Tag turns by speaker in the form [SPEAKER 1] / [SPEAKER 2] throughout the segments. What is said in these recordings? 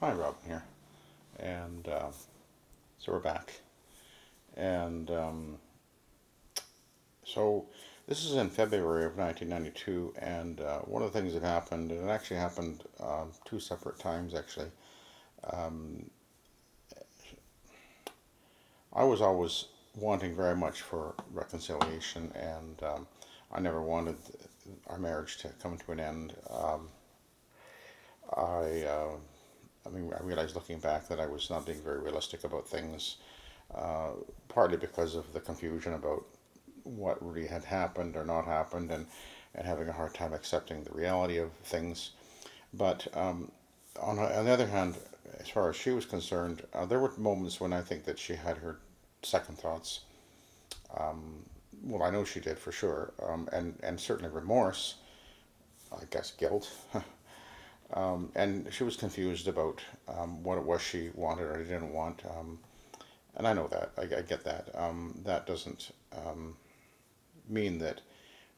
[SPEAKER 1] Hi, Robin here. And so we're back. And so this is in February of 1992. And one of the things that happened, and it actually happened two separate times actually. Um, I was always wanting very much for reconciliation, and I never wanted our marriage to come to an end. I, uh, I realized looking back that I was not being very realistic about things, uh, partly because of the confusion about what really had happened or not happened, and having a hard time accepting the reality of things. But on the other hand, as far as she was concerned, there were moments when I think that she had her second thoughts. Um, well, I know she did for sure, and certainly remorse, I guess guilt. And she was confused about what it was she wanted or didn't want. And I know that. I get that. That doesn't mean that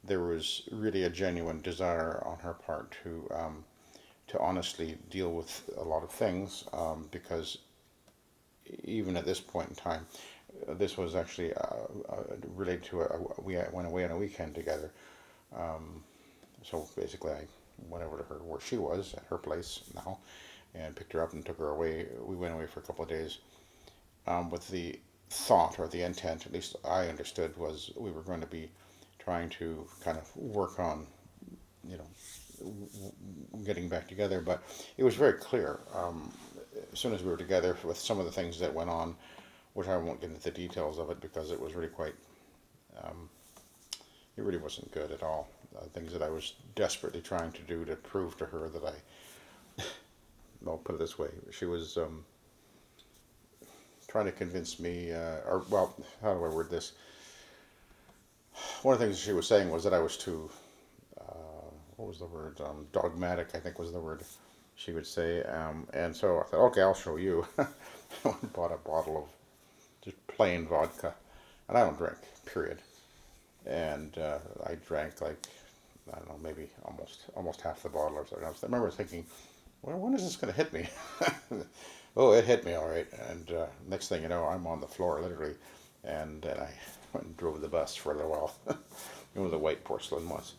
[SPEAKER 1] there was really a genuine desire on her part to honestly deal with a lot of things, because even at this point in time, this was actually related to we went away on a weekend together. Um, so basically, I went over to her where she was at her place now, and picked her up and took her away. We went away for a couple of days, with the thought or the intent, at least I understood, was we were going to be trying to kind of work on, you know, getting back together. But it was very clear, as soon as we were together, with some of the things that went on, which I won't get into the details of it because it was really quite, um, it really wasn't good at all. Things that I was desperately trying to do to prove to her that I'll put it this way, she was trying to convince me, or well, how do I word this? One of the things she was saying was that I was too, what was the word? Dogmatic, I think was the word she would say. And so I thought, okay, I'll show you. I bought a bottle of just plain vodka, and I don't drink, period. And I drank like, I don't know, maybe almost half the bottle or something. I remember thinking, well, when is this going to hit me? Oh, it hit me all right. And next thing you know, I'm on the floor literally, and then I went and drove the bus for a little while. It was a white porcelain was.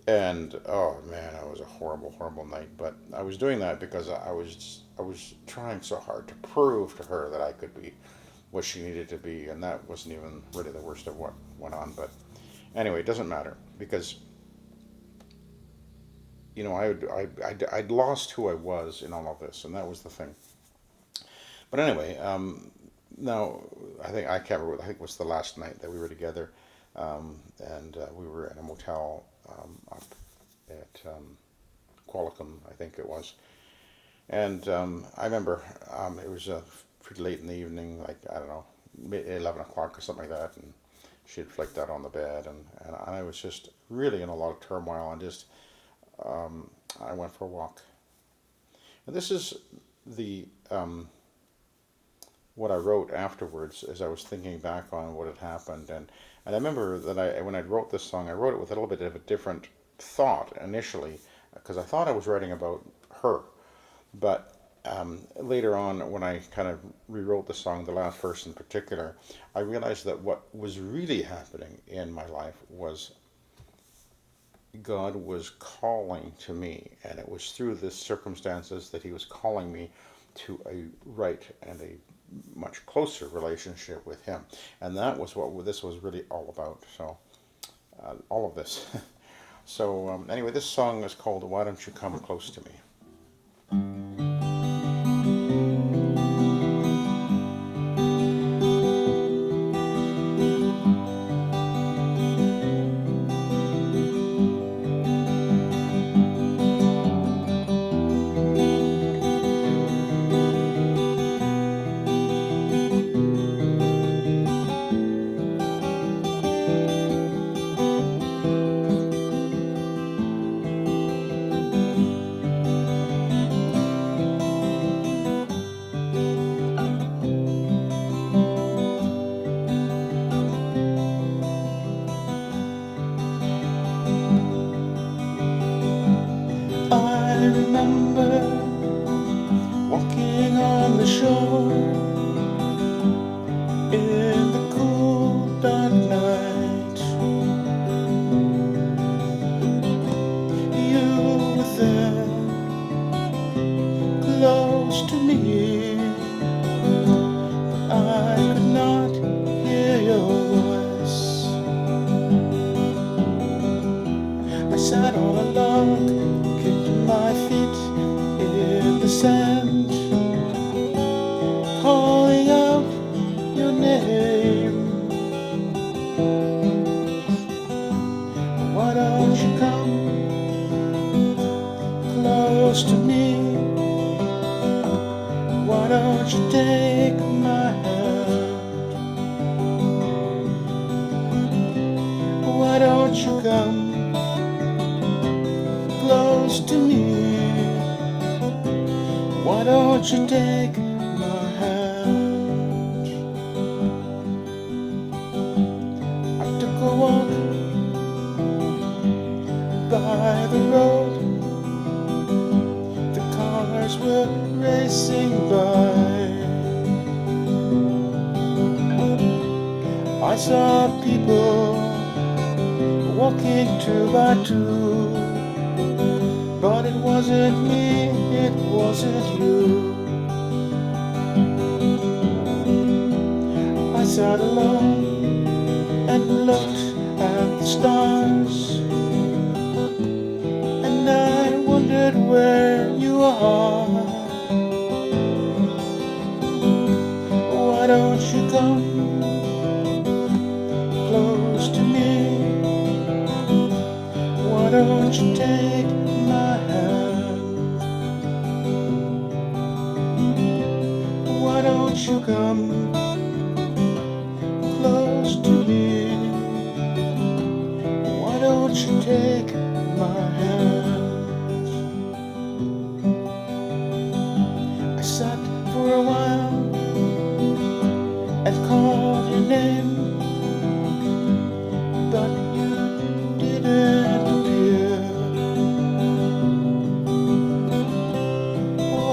[SPEAKER 1] And oh man, it was a horrible, horrible night. But I was doing that because I was trying so hard to prove to her that I could be what she needed to be, and that wasn't even really the worst of what went on. But anyway, it doesn't matter because I'd lost who I was in all of this, and that was the thing. But anyway, now I can't remember. I think it was the last night that we were together, and we were in a motel up at Qualicum, I think it was. And I remember it was pretty late in the evening, like I don't know, 11 o'clock or something like that, and she had flaked out on the bed, and I was just really in a lot of turmoil, and just I went for a walk. And this is the what I wrote afterwards as I was thinking back on what had happened, and I remember that when I wrote this song, I wrote it with a little bit of a different thought initially, because I thought I was writing about her. But later on, when I kind of rewrote the song, the last verse in particular, I realized that what was really happening in my life was God was calling to me, and it was through this circumstances that He was calling me to a right and a much closer relationship with Him, and that was what this was really all about. So all of this. So anyway, this song is called "Why Don't You Come Close to Me." the shore in the cool dark night. You were there, close to me. I could not hear your voice. I sat on a log, kicked my feet in the sand, calling out your name. Why don't you come close to me? Why don't you take my hand? Why don't you come close to me? Why don't you take my hand? I took a walk by the road. The cars were racing by. I saw people walking two by two, but it wasn't me, it wasn't you. I sat alone and looked at the stars, and I wondered where you are. Why don't you come close to me? Why don't you take my hand? Why don't you come close to me? Why don't you take my hand? I sat for a while and called your name, but you didn't appear.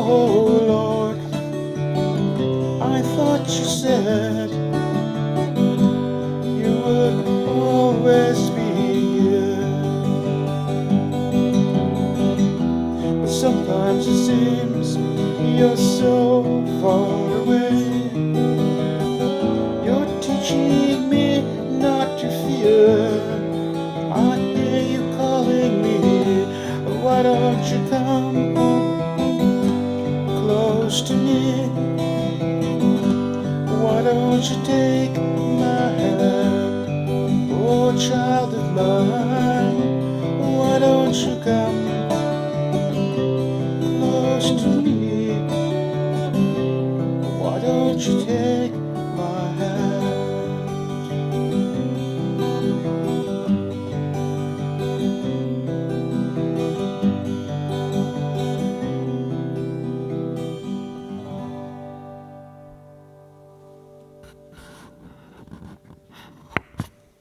[SPEAKER 1] Oh Lord, I thought you said you would always be here, but sometimes it seems you're so far away. You're teaching me not to fear. I hear you calling me. Why don't you come close to me? Why don't you take my hand? Oh, child of mine, why don't you come close to me? Why don't you take